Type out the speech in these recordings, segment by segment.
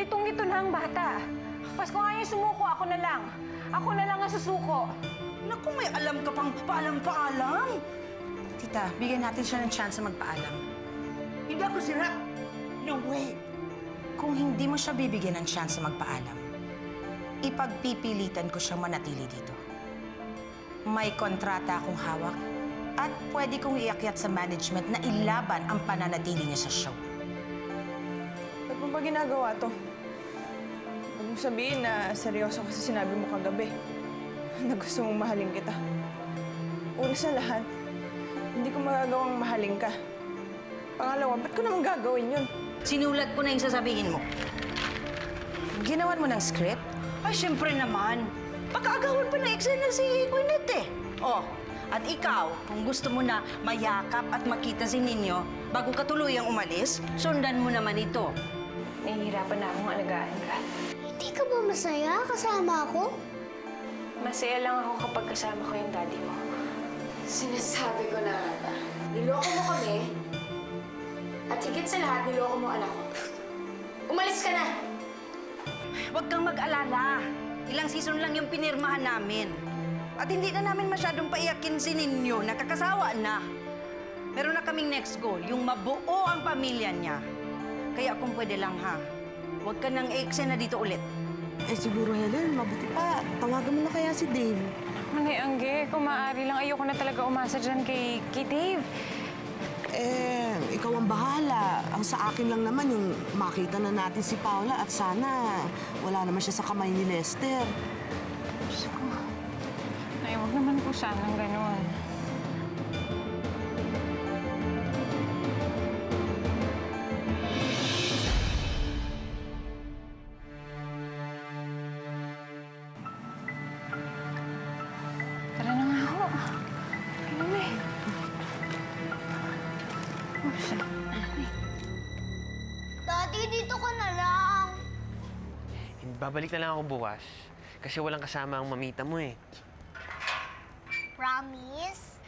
Gitong-gito na ang bata. Pas kung ayaw sumuko, ako na lang. Ako na lang ang susuko. Naku, may alam ka pang paalam-paalam. Tita, bigyan natin siya ng chance na magpaalam. Hindi ako sira. No way. Kung hindi mo siya bibigyan ng chance na magpaalam, ipagpipilitan ko siyang manatili dito. May kontrata akong hawak at pwede kong iakyat sa management na ilaban ang pananatili niya sa show. Ba't mo ba ginagawa to? Huwag mo sabihin na seryoso kasi sinabi mo kagabi na gusto mong mahalin kita. Una sa lahat, hindi ko magagawang mahalin ka. Pangalawa, ba't ko naman gagawin yun? Sinulat ko na yung sasabihin mo. Ginawan mo ng script? Ay, syempre naman. Pagkaagawan pa na eksena si Gwyneth eh. Oh, at ikaw, kung gusto mo na mayakap at makita si Ninyo bago ka tuluyang umalis, sundan mo naman ito. Nahihirapan na akong alagaan ka. Hindi ka ba masaya kasama ako? Masaya lang ako kapag kasama ko yung daddy mo. Sinasabi ko na nga ba? Niloko mo kami. At higit sa lahat, niloko mo anak ko. Umalis ka na! Huwag kang mag-alala. Ilang season lang yung pinirmahan namin. At hindi na namin masyadong paiyakin si Ninyo. Nakakasawa na. Meron na kaming next goal, yung mabuo ang pamilya niya. Kaya kung pwede lang ha, huwag ka nang eksena dito ulit. Eh siguro, Helen, mabuti pa. Tawagan mo na kaya si Dave. Manay Angge, kung maaari lang, ayoko na talaga umasa dyan kay Dave. Eh, ikaw ang bahala. Ang sa akin lang naman yung makita na natin si Paula at sana wala naman siya sa kamay ni Lester. Diyos ko. Ay, huwag naman po sanang ganun. Tara na nga ho. Kailan na eh. Oops. Daddy, dito ka na lang. Babalik na lang ako bukas. Kasi walang kasama ang mamita mo eh. Promise?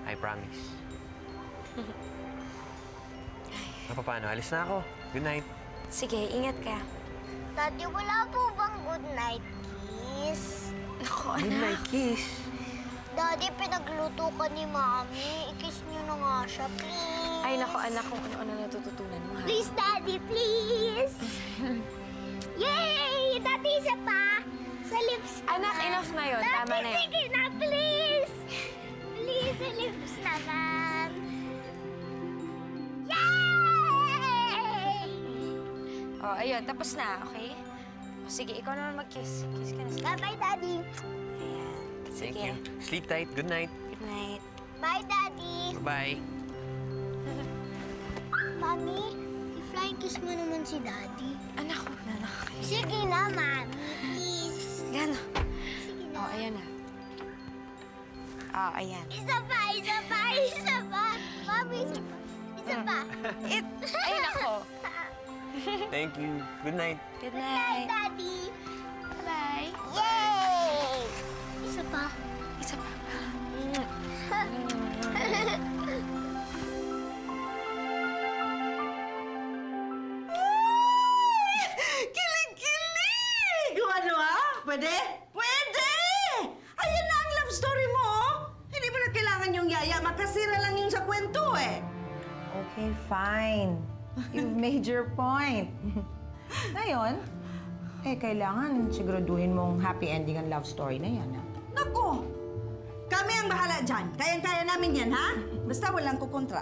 I promise. Paano? Alis na ako. Good night. Sige, ingat ka. Daddy, wala po bang good night kiss? Naku, Good night, kiss. Daddy, pinagluto ka ni Mami. I-kiss niyo na nga siya, please. Ay, naku, anak, kung ano-ano natututunan mo, ha? Please, Daddy, please! Yay! Daddy, isa pa! Sa lips naman. Anak, enough na yun. Daddy, Tama na yun. sige na, please! Please, sa lips naman. Yay! Oh, ayun, tapos na, okay? O, sige, ikaw naman mag-kiss. Kiss ka na sa... Bye-bye, Daddy. Ayan. Thank Sige. you. Sleep tight. Good night. Good night. Bye, Daddy. Bye. Mami, i-flying kiss mo naman si Daddy. Anak, huwag na nakakain. Sige na, Mami. Please. Gano? Sige na. Oh, ayan na. Oh, ayan. Isa pa, isa pa, isa pa. Mami, isa pa. Isa pa. Ay, nako. Thank you. Good night. Good Bye, night. Daddy. Bye. Yay! Isa pa. Isa pa. Kilig-kilig! Kung ano ha? Pwede? Pwede! Ayan na ang love story mo, oh. Hindi mo na kailangan yung yaya. Makasira lang yung sa kwento, eh. Okay, fine. You've made your point. Ngayon, kailangan siguraduhin mong happy ending ang love story na yan, ha? Naku! Kami ang bahala dyan. Kayang-kaya namin yan, ha? Basta walang kukontra.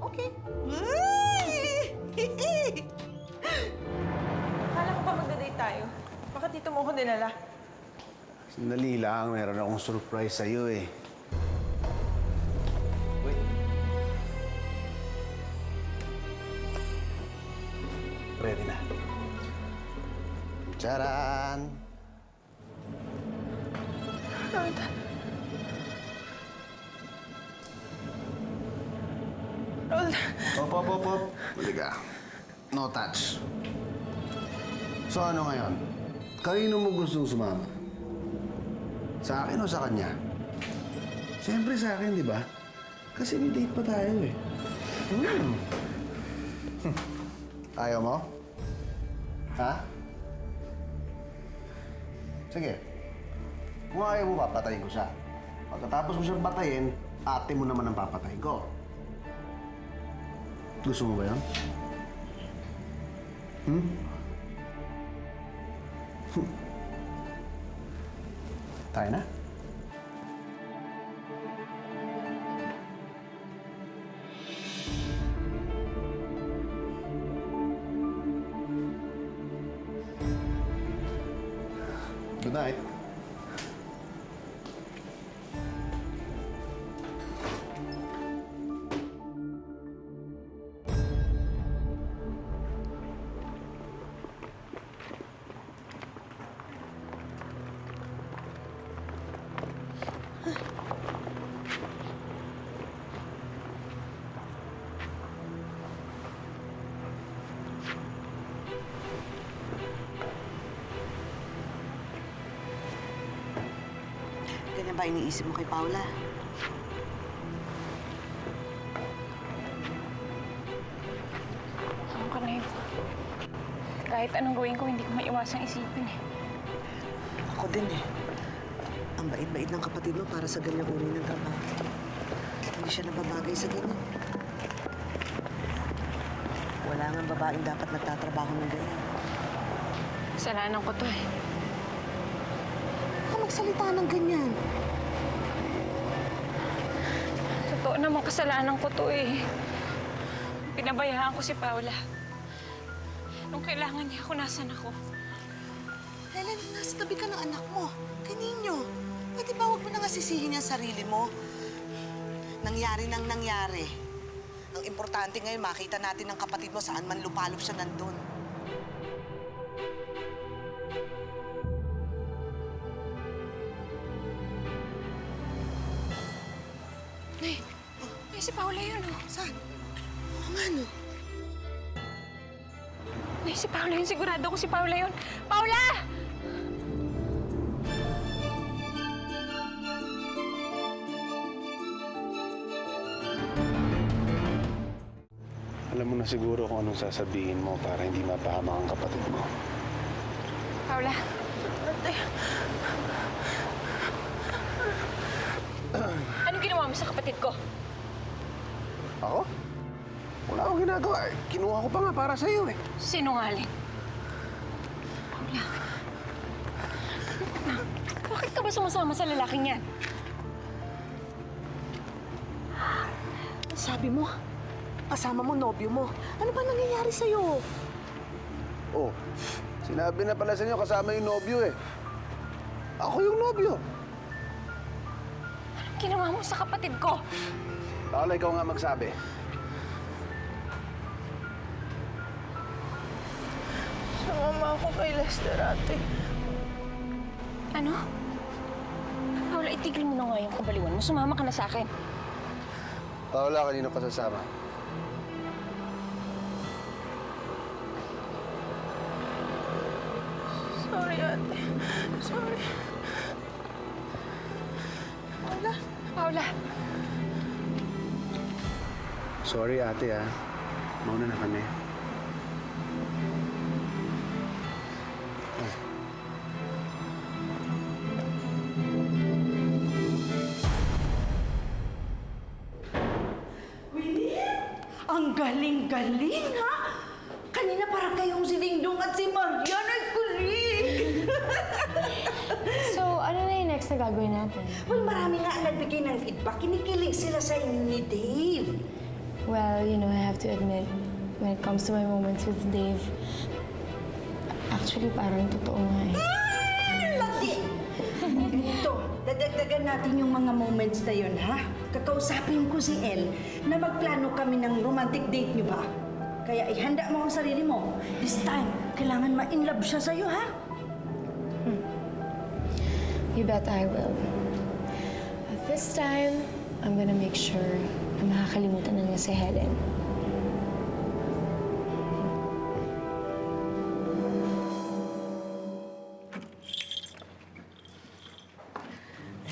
Okay. Ay! Akala ko pa magda-date tayo. Bakit dito mo ako dinala? Sandali lang, meron akong surprise sa'yo eh. Wait. Ready na. Charan! Roll. Hop. Huli ka. No touch. So ano ngayon? Kanino mo gustong sumama? Sa akin o sa kanya? Siyempre sa akin, di ba? Kasi may date pa tayo eh. Ayaw mo? Ha? Sige. Kung ayaw mo, papatayin ko siya. Pagkatapos ko siyang patayin, ate mo naman ang papatayin ko. Gusto mo ba yan? Tayo na. Good night. Ganyan ba iniisip mo kay Paula? Ano ka na yun? Kahit anong gawin ko, hindi ko maiwasang isipin eh. Ako din eh. Ang bait-bait ng kapatid mo para sa ganyang uri ng trabaho. Hindi siya nababagay sa ganyan. Wala nga babaeng dapat nagtatrabaho ng ganyan. Kasalanan ko to eh. Baka magsalita ng ganyan. Totoo naman kasalanan ko to eh. Pinabayaan ko si Paula. Nung kailangan niya ako, nasan ako? Helen, nasa tabi ka ng anak mo. Kay Ninyo. Pwede ba huwag mo nang asisihin ang sarili mo? Nangyari nang nangyari. Ang importante ngayon, makita natin ang kapatid mo saan man lupalop siya nandun. Nay, si Paula yun oh. Saan? Oo nga, no? Nay, si Paula yun. Sigurado ko si Paula yun. Paula! Alam mo na siguro kung anong sasabihin mo para hindi mapahamak ang kapatid mo. Paula. Anong ginawa mo sa kapatid ko? Ako? Wala akong ginagawa eh. Kinuha ko pa nga para sa'yo eh. Sinungaling. Paula. Bakit ka ba sumasama sa lalaking yan? Sabi mo, kasama mo, nobyo mo. Ano ba nangyayari sa'yo? Oh, sinabi na pala sa inyo kasama yung nobyo eh. Ako yung nobyo. Anong ginawa mo sa kapatid ko? Paula, ikaw nga magsabi. Sumama ako kay Lester, ate. Ano? Paula, itigil mo na nga yung kabaliwan mo. Sumama ka na sa akin. Paula, kanino ka sasama? Sorry, ate. Sorry. Paula. Sorry ate ah. Mauna na kami. Ang galing-galing, ha? Kanina para kayong si Dingdong at si Marian ay kulig. So, ano na yung next na gagawin natin? Well, marami nga ang nagbigay ng feedback. Kinikilig sila sa inyo ni Dave. Well, you know, I have to admit, when it comes to my moments with Dave, actually, parang totoo nga eh. Lati! Ito, dadagdagan natin yung mga moments na yun, ha? Kakausapin ko si El na magplano kami ng romantic date niyo ba? Kaya ihanda mo ang sarili mo. This time, kailangan ma-inlove siya sa'yo, ha? You bet I will. But this time, I'm gonna make sure na makakalimutan na niya si Helen.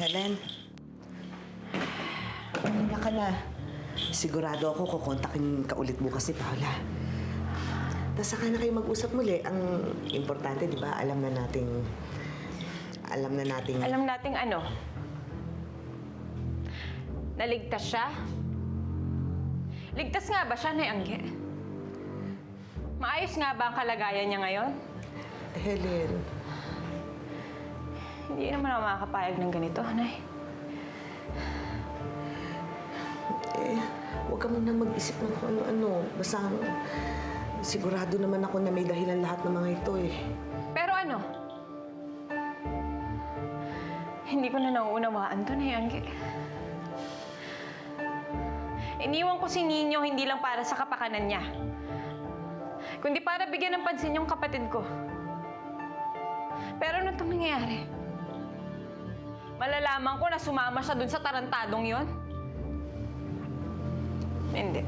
Helen, ka na. Sigurado ako kukontakin ka ulit bukas si Paula. Tapos saka na kayo mag-usap muli. Ang importante, di ba, alam na nating... Alam nating ano? Naligtas siya? Ligtas nga ba siya, Nay Angge? Maayos nga ba ang kalagayan niya ngayon? Helen, Hindi naman ako makakapayag ng ganito, Nay. huwag ka muna mag-isip ng kung ano-ano. Basta sigurado naman ako na may dahilan lahat ng mga ito eh. Pero ano? Hindi ko na nauunawaan to, Nay Angge. Iniwan ko si Nino hindi lang para sa kapakanan niya, kundi para bigyan ng pansin yung kapatid ko. Pero ano itong nangyayari? Malalaman ko na sumama siya dun sa tarantadong yon? Hindi.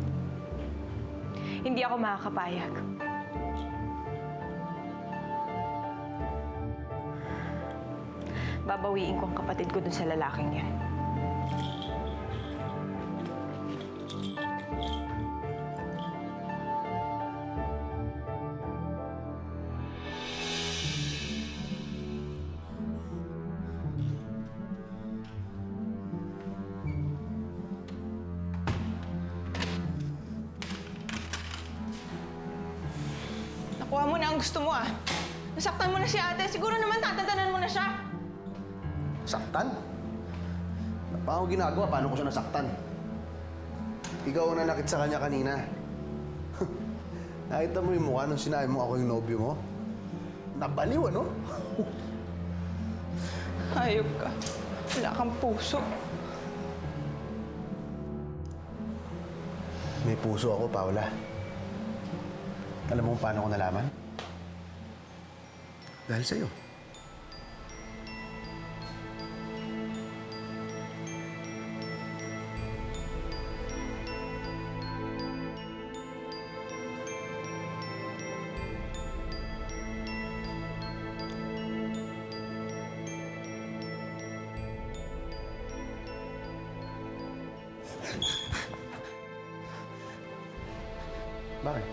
Hindi ako makakapayag. Babawiin ko ang kapatid ko dun sa lalaking yan. Nakuha mo na ang gusto mo, ah. Nasaktan mo na si ate. Siguro naman tatantanan mo na siya. Saktan? Paano ginagawa? Paano ko siya nasaktan? Ikaw ang nanakit sa kanya kanina. Nakita mo yung mukha nung sinabi mo ako yung nobyo mo? Nabaliw, ano? Hayop ka. Wala kang puso. May puso ako, Paula. Alam mo kung paano ko nalaman? Dahil sa'yo. Bakit?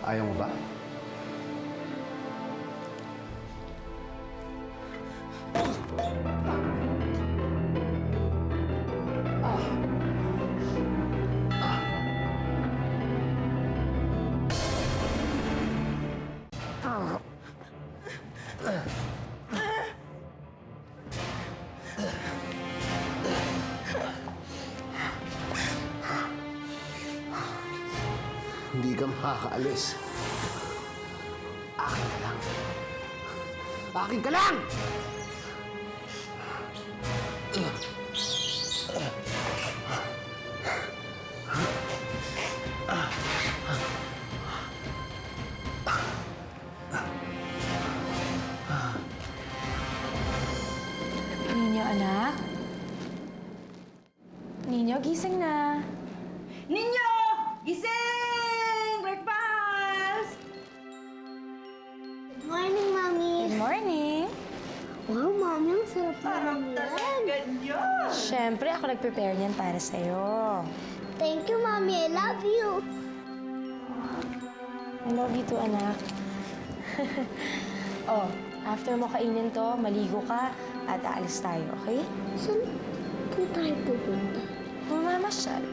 Ayaw mo ba? Hindi ka makakaalis. Akin ka lang. Akin ka lang! Ninyo, anak? Ninyo, gising na. Ninyo! Gising! Breakfast! Good morning, Mami. Good morning. Wow, Mami, ang sarap naman yan. Ganyan! Siyempre, ako nag-prepare niyan para sa'yo. Thank you, Mami. I love you. I love you too, anak. Oh, after mo kainin to, maligo ka at aalis tayo, okay? Saan po tayo pupunta? Mamamasyal.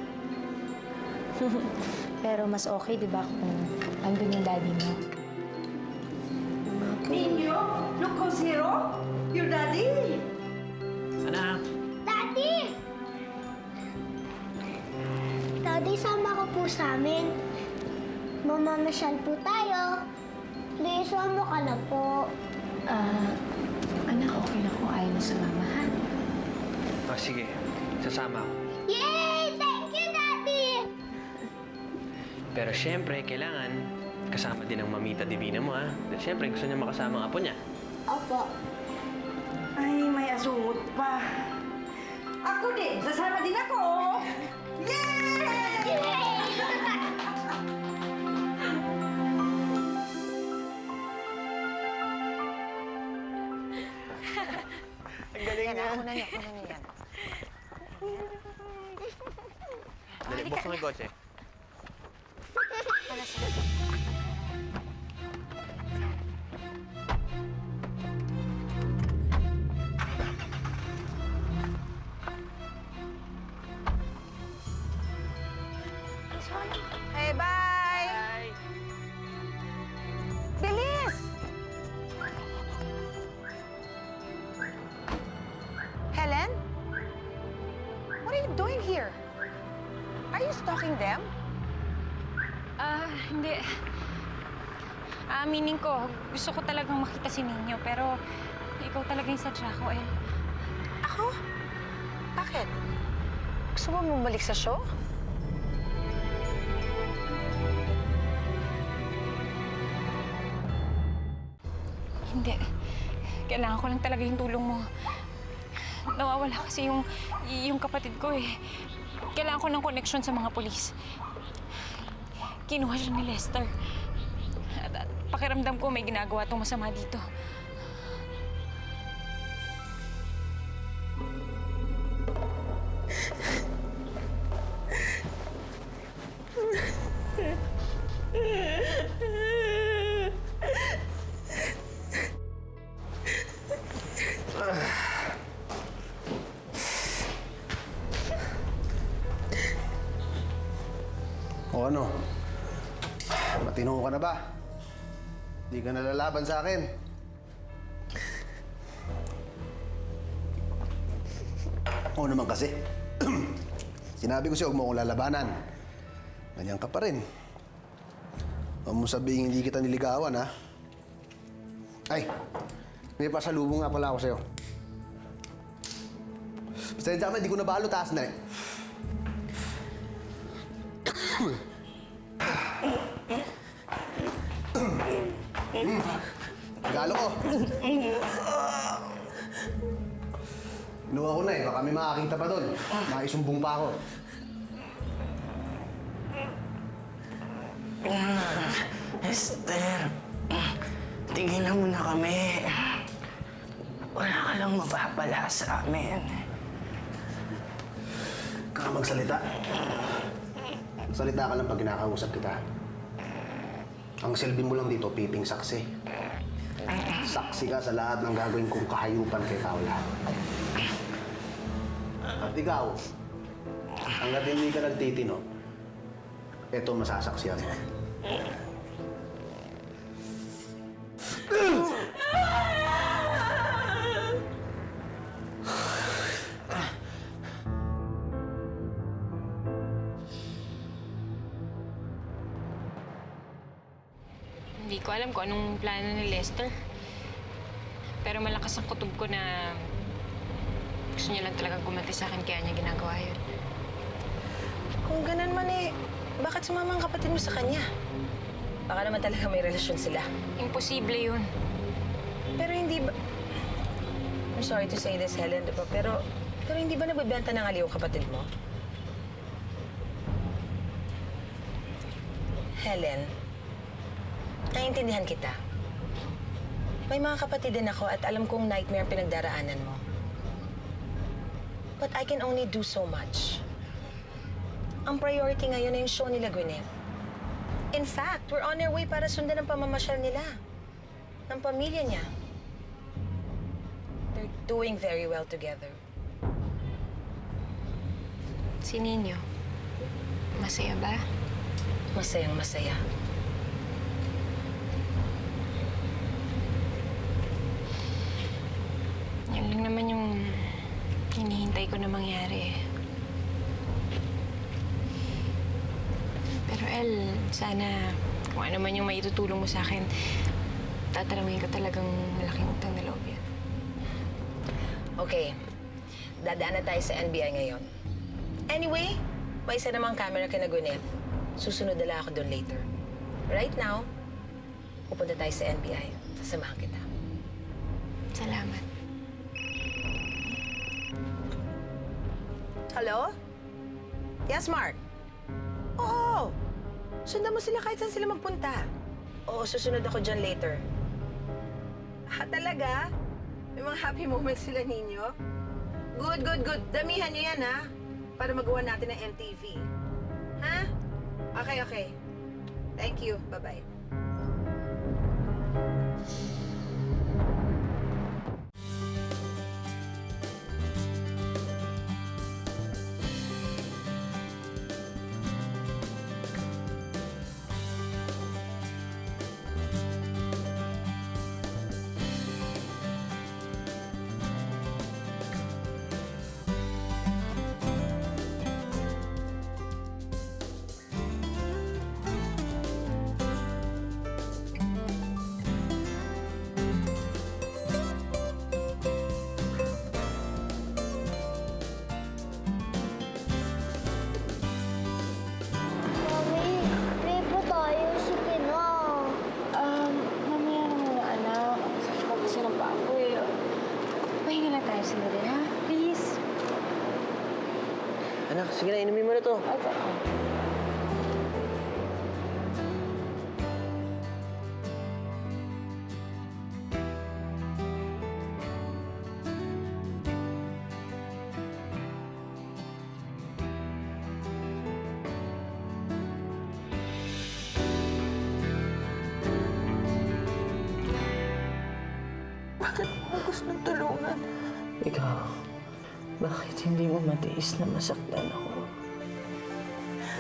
Pero mas okay, di ba, kung andun yung daddy mo? Ninyo, look who's here, oh. Your daddy. Anak! Daddy! Daddy, sama ka po sa amin. Mamamasyal po tayo. Please, sama ka na po. Anak, okay na kung ayaw mo sa mama, ha? Oh, sige. Sasama ako. Yay! Thank you, Daddy! Pero syempre, kailangan kasama din ang mamita divina mo, ha? Dahil syempre, gusto niya makasama ang apo niya. Opo. Ay, may asungot pa. Ako din, sasama din ako. Yay! Ang galing niya. Ako na yan. Dali, buksan mo yung kotse. Para sa'yo. Hey, bye! Bilis! Helen? What are you doing here? Are you stalking them? Hindi. Aminin ko, gusto ko talagang makita si Ninyo, pero ikaw talaga yung sadya ko, El. Ako? Bakit? Gusto mo bumalik sa show? Hindi. Kailangan ko lang talaga yung tulong mo. Nawawala kasi yung kapatid ko eh. Kailangan ko ng koneksyon sa mga polis. Kinuha siya ni Lester. At pakiramdam ko may ginagawa tong masama dito. O ano? Matino ka na ba? Di ka nalalaban sa akin. Oo naman kasi. Sinabi ko sa'yo, huwag mo akong lalabanan. Ganyan ka pa rin. Huwag mo sabihin hindi kita niligawan, ha? Ay, may pasalubong nga pala ako sa'yo. Basta dyan, hindi ko nabalo, taas na eh. Regalo ko. Inuha ko na eh. Baka may makakita pa doon. Makisumbong pa ako. Esther, tingnan mo na kami. Wala ka lang mapapala sa amin. Ka magsalita. Salita ka lang pag kinakausap kita. Ang silbi mo lang dito, piping saksi. Saksi ka sa lahat ng gagawin kong kahayupan kay Paula. At ikaw, hanggat hindi ka nagtitino, eto masasaksiyan mo. Hindi ko alam kung anong plano ni Lester. Pero malakas ang kutob ko na gusto niya lang talagang gumanti sa akin kaya niya ginagawa yun. Kung ganun man eh, bakit sumama ang kapatid mo sa kanya? Baka naman talaga may relasyon sila. Imposible yun. Pero hindi ba... I'm sorry to say this, Helen, di ba? Pero hindi ba nagbebenta ng aliw kapatid mo? Helen, naiintindihan kita. May mga kapatid din ako at alam kong nightmare ang pinagdaraanan mo. But I can only do so much. Ang priority ngayon ay yung show nila, Gwyneth. In fact, we're on our way para sundan ang pamamasyal nila. Ng pamilya niya. They're doing very well together. Si Ninyo, masaya ba? Masayang masaya. Yan lang naman yung hinihintay ko na mangyari. Pero El, sana kung ano man yung maitutulong mo sa akin, tatanungin ko talagang malaking utang na loob yan. Okay. Dadaan na tayo sa NBI ngayon. Anyway, may isa namang camera kina Gwyneth. Susunod na lang ako doon later. Right now, pupunta tayo sa NBI. Sasamahan kita. Salamat. Hello? Yes, Mark? Oo. Sundan mo sila kahit saan sila magpunta. Oo, susunod ako dyan later. Talaga? May mga happy moments sila ninyo? Good, good, good. Damihan nyo yan, ha? Para magawa natin ng MTV. Ha? Okay, okay. Thank you. Bye-bye. Anak, sige na, inumin mo na to. Bakit mo gustong tulungan? Ikaw, bakit hindi mo matiis na masaktan ako?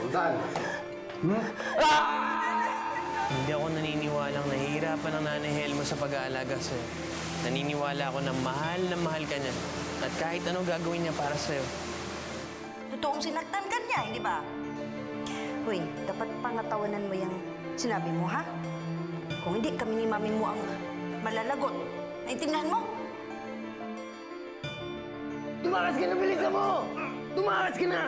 Sultan! Hindi ako naniniwalang nahihirapan ang nanay Helmo sa pag-aalaga sa'yo. Naniniwala ako na mahal ka niya. At kahit anong gagawin niya para sa'yo. Totoong sinaktan ka niya, hindi ba? Hoy, dapat pangatawanan mo yung sinabi mo, ha? Kung hindi, kami ni mami mo ang malalagot. Naintindihan mo? Tumakas ka na, bilisan mo! Tumakas ka na!